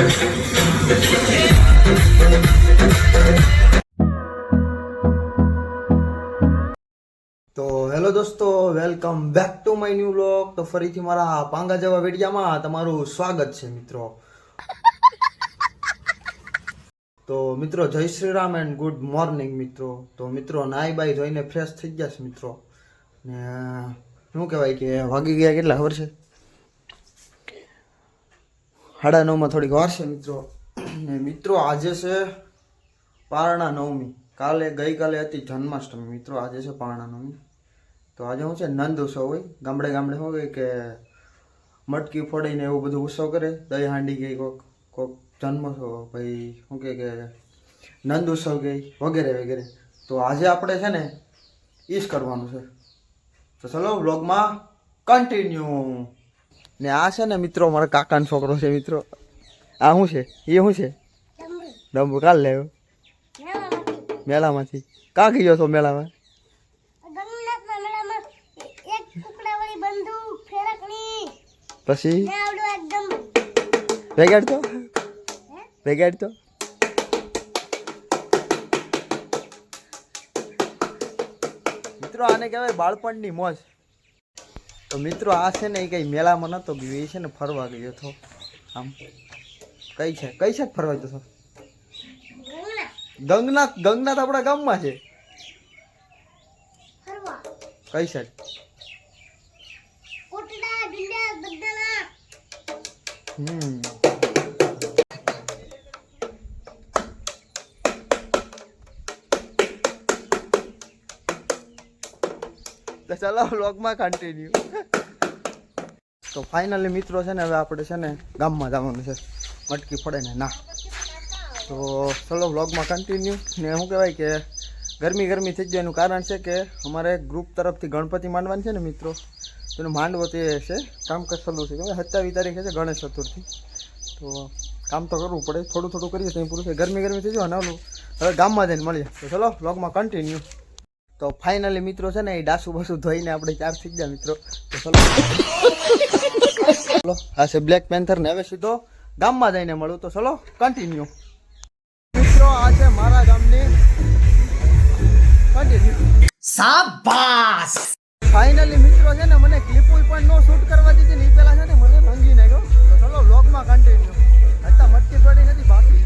તો હેલો દોસ્તો, welcome back to my new vlog. તો ફરીથી મારા પાંગા જેવા વિડીયામાં તમારું સ્વાગત છે મિત્રો. તો મિત્રો જય Shri Ram and good morning મિત્રો. તો મિત્રો નાઈ બાઈ જોઈને ફ્રેશ થઈ ગયા છે મિત્રો. ને શું કહેવાય કે વાગી ગયા કેટલા ખબર છે? 9:30 થોડીક વાર છે મિત્રો. ને મિત્રો આજે છે પારણા નવમી. ગઈકાલે હતી જન્માષ્ટમી મિત્રો. આજે છે પારણા નવમી. તો આજે શું છે, નંદ ઉત્સવ હોય. ગામડે હોય કે મટકી ફોડીને એવું બધું ઉત્સવ કરે. દહીં હાંડી ગઈ, કોક જન્મ ભાઈ શું કે નંદ ઉત્સવ ગઈ વગેરે. તો આજે આપણે છે ને ઈ જ કરવાનું છે. તો ચલો વ્લોગમાં કન્ટિન્યુ. ને આ છે ને મિત્રો મારા કાકાનો છોકરો છે મિત્રો. આ શું છે? એ શું છે? ડમરું. કાલ લેવો મેળામાંથી. કા ગયો છો મેળામાં? પછી વેગાડતો મિત્રો. આને કહેવાય બાળપણની મોજ. તો મિત્રો આ છે ને એ કઈ મેળામાં નતો ગયો, એ છે ને ફરવા ગયો હતો. આમ કઈ છે ફરવા ગયો છો? ગંગનાથ આપણા ગામમાં છે. કઈ સાઈડ? તો ચાલો વ્લોગમાં કન્ટિન્યુ. તો ફાઇનલી મિત્રો છે ને હવે આપણે છે ને ગામમાં જવાનું છે મટકી ફોડે ને ના. તો ચલો વ્લોગમાં કન્ટિન્યુ. ને શું કહેવાય કે ગરમી થઈ જાય એનું કારણ છે કે અમારે ગ્રુપ તરફથી ગણપતિ માંડવાની છે ને મિત્રો. તો માંડવો તે છે, કામકાજ ચાલુ છે. 27 તારીખે છે ગણેશ ચતુર્થી. તો કામ તો કરવું પડે, થોડું કરીએ તો પૂરું છે. ગરમી થઈ જાય ને ઓલું. હવે ગામમાં જઈને મળીએ. તો ચલો વ્લોગમાં કન્ટિન્યુ. તો ફાઇનલી મિત્રો છે ને એ ડાસું બાસું ધોઈને આપણે 4 થઈ ગયા મિત્રો. તો ચલો આ છે બ્લેક પેન્થર. ને હવે સીધો ગામમાં જઈને મળું. તો ચલો કન્ટિન્યુ. મિત્રો આ છે મારા ગામની કન્ટિન્યુ. શાબાશ. ફાઇનલી મિત્રો છે ને મને ક્લિપ પણ નો શૂટ કરવા દીધી ને એ પેલા છે ને મને રંગી નાખ્યો. તો ચલો વ્લોગમાં કન્ટિન્યુ. અત્યારે મટકી પડી નથી બાકી.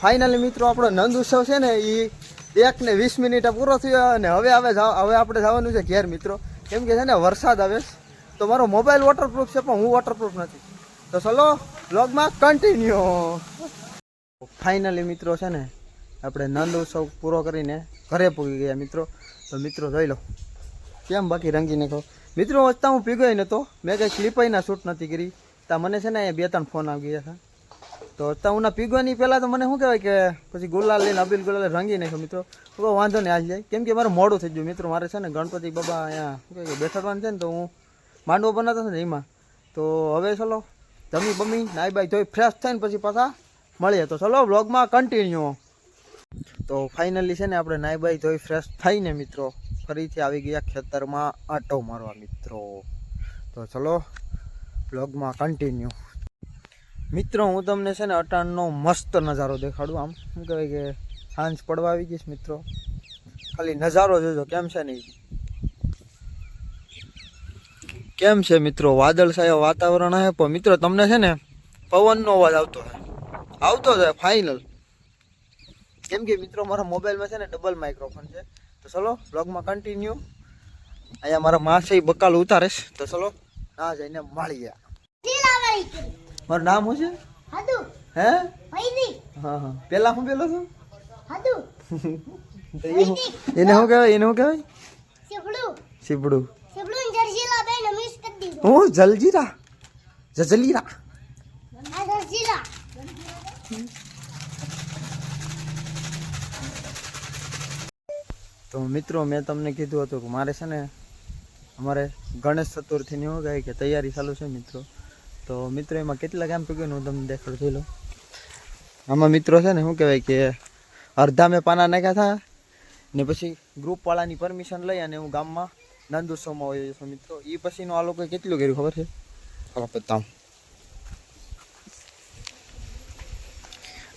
ફાઇનલી મિત્રો આપણો નંદ ઉત્સવ છે ને એ 1 ને 20 પૂરો થયો અને હવે આપણે જવાનું છે ઘેર મિત્રો. કેમ કે છે ને વરસાદ આવે તો મારો મોબાઈલ વોટરપ્રૂફ છે પણ હું વોટરપ્રૂફ નથી. તો ચલો વ્લોગમાં કન્ટિન્યુ. ફાઇનલી મિત્રો છે ને આપણે નંદ ઉત્સવ પૂરો કરીને ઘરે પૂગી ગયા મિત્રો. તો મિત્રો જોઈ લો કેમ બાકી રંગીને કહો મિત્રો. વચતા હું પીગોય નહોતો, મેં કંઈ ક્લિપાઈના શૂટ નથી કરી. ત્યાં મને છે ને 2-3 ફોન આવી ગયા હતા. તો વચતા હું ના પીગવાની પહેલાં તો મને શું કહેવાય કે પછી ગુલાલ લઈને અબીલ ગુલાલ રંગી નાખ્યો મિત્રો. તો વાંધો નહીં આવી જાય કેમ કે મારે મોડું થઈ ગયું મિત્રો. મારે છે ને ગણપતિ બાબા અહીંયા શું કહેવાય બેઠાડવાનું છે ને તો હું માંડવો બનાવતો હતો ને એમાં. તો હવે ચલો જમી બમી નાઈ બાઈ ધોઈ ફ્રેશ થઈને પછી પાછા મળીએ. તો ચલો વ્લોગમાં કન્ટિન્યુ. તો ફાઇનલી છે ને આપણે નાઈ બાઈ ધોઈ ફ્રેશ થઈને મિત્રો ફરીથી આવી ગયા ખેતરમાં આંટો મારવા મિત્રો. તો ચલો વ્લોગમાં કન્ટિન્યુ. મિત્રો હું તમને છે ને અટાણનો મસ્ત નજારો દેખાડું. આમ શું કહેવાય કે સાંજ પડવા આવી ગઈશ મિત્રો. ખાલી નજારો જોજો કેમ છે નહીં કેમ છે મિત્રો. વાદળછાયો વાતાવરણ હે પણ મિત્રો તમને છે ને પવનનો અવાજ આવતો જાય ફાઇનલ. કેમ કે મિત્રો મારા મોબાઈલમાં છે ને ડબલ માઇક્રોફોન છે. તો ચલો બ્લોગમાં કન્ટિન્યુ. અહીંયા મારા માસે બકાલ ઉતારે છે. તો ચલો ના જઈને મળીએ. મારું નામ શું છે? હે હા હા પેલા હું પેલો છું એને શું કહેવાય સીપડું. હું જલજીરા જજલીરા. તો મિત્રો મેં તમને કીધું હતું કે મારે છે ને અમારે ગણેશ ચતુર્થીની શું કહે કે તૈયારી ચાલુ છે મિત્રો. તો મિત્રો એમાં કેટલા કામ પીગું હું તમને દેખાડું જોઈ લો. આમાં મિત્રો છે ને શું કહેવાય કે અડધા મેં પાના નાખ્યા હતા ને પછી ગ્રુપવાળાની પરમિશન લઈ અને હું ગામમાં નંદ ઉત્સવમાં હોય છું મિત્રો. એ પછીનું આ લોકોએ કેટલું કર્યું ખબર છે? બતાવું.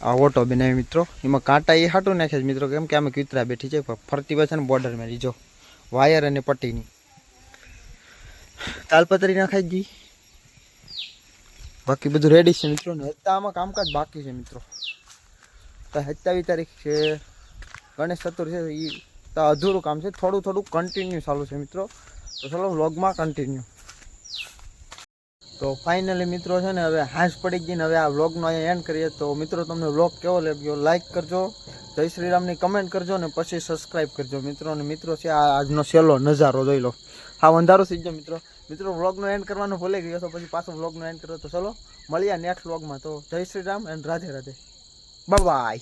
આ ઓટો બનાવી મિત્રો. એમાં કાંટા એ હાટું નાખે છે મિત્રો કેમ કે આમાં કૂતરા બેઠી છે ફરતી પાછા ને બોર્ડર માં જો વાયર અને પટ્ટીની તાલપત્રી નાખાઈ ગઈ. બાકી બધું રેડી છે મિત્રો ને હત્તા આમાં કામકાજ બાકી છે મિત્રો. તો 27 તારીખ છે ગણેશ ચતુર્થી એ તો અધૂરું કામ છે. થોડું કન્ટિન્યુ ચાલુ છે મિત્રો. તો ચલો વ્લોગમાં કન્ટિન્યુ. તો ફાઇનલી મિત્રો છે ને હવે હાંસ પડી ગઈ ને હવે આ વ્લોગનો અહીંયા એન્ડ કરીએ. તો મિત્રો તમને વ્લોગ કેવો લાગ્યો લાઇક કરજો, જય શ્રી રામની કમેન્ટ કરજો ને પછી સબસ્ક્રાઈબ કરજો મિત્રો. અને મિત્રો છે આ આજનો છેલ્લો નજારો જોઈ લો. હા અંધારો થઈ ગયો મિત્રો. મિત્રો વ્લોગનો એન્ડ કરવાનું ભૂલી ગયો તો પછી પાછો વ્લોગનો એન્ડ કર્યો. તો ચલો મળીએ નેક્સ્ટ વ્લોગમાં. તો જય શ્રી રામ એન્ડ રાધે રાધે. બાય.